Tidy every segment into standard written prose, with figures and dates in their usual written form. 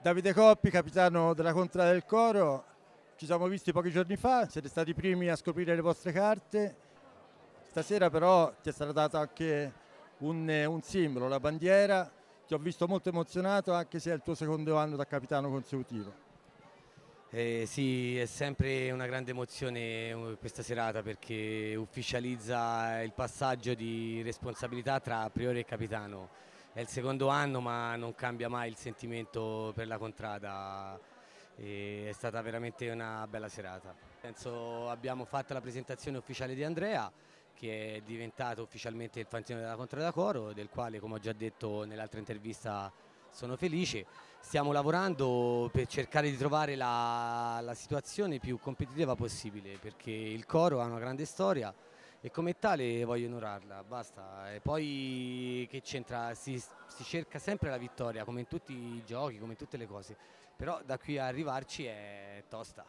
Davide Coppi, capitano della Contrada del Coro. Ci siamo visti pochi giorni fa, siete stati i primi a scoprire le vostre carte. Stasera però ti è stato dato anche un simbolo, la bandiera. Ti ho visto molto emozionato anche se è il tuo secondo anno da capitano consecutivo. Sì, è sempre una grande emozione questa serata perché ufficializza il passaggio di responsabilità tra priore e capitano. È il secondo anno ma non cambia mai il sentimento per la Contrada. È stata veramente una bella serata. Penso abbiamo fatto la presentazione ufficiale di Andrea, che è diventato ufficialmente il fantino della Contrada Coro, del quale, come ho già detto nell'altra intervista, sono felice. Stiamo lavorando per cercare di trovare la situazione più competitiva possibile, perché il coro ha una grande storia e come tale voglio onorarla, basta. E poi che c'entra? Si cerca sempre la vittoria, come in tutti i giochi, come in tutte le cose, però da qui a arrivarci è tosta.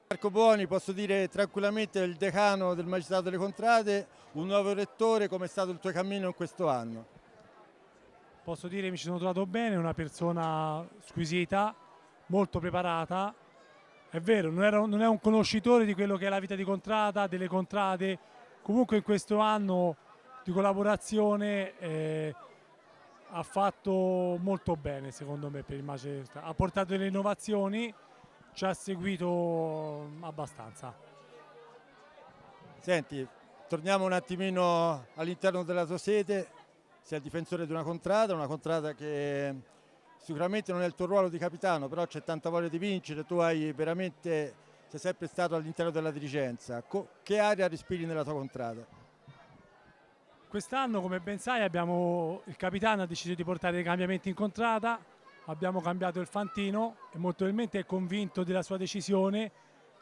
Marco Buoni, posso dire tranquillamente il decano del Magistrato delle Contrade, un nuovo rettore, come è stato il tuo cammino in questo anno? Posso dire che mi ci sono trovato bene, una persona squisita, molto preparata. È vero, non è un conoscitore di quello che è la vita di contrada, delle contrade. Comunque in questo anno di collaborazione ha fatto molto bene secondo me per il Macerata. Ha portato delle innovazioni, ci ha seguito abbastanza. Senti, torniamo un attimino all'interno della tua sede. Sei il difensore di una contrada che sicuramente non è il tuo ruolo di capitano, però c'è tanta voglia di vincere, tu sei sempre stato all'interno della dirigenza. Che aria respiri nella tua contrada? Quest'anno, come ben sai, il capitano ha deciso di portare dei cambiamenti in contrada, abbiamo cambiato il fantino e molto probabilmente è convinto della sua decisione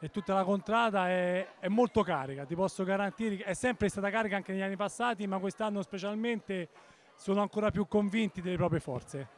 e tutta la contrada è molto carica, ti posso garantire, è sempre stata carica anche negli anni passati, ma quest'anno specialmente sono ancora più convinti delle proprie forze.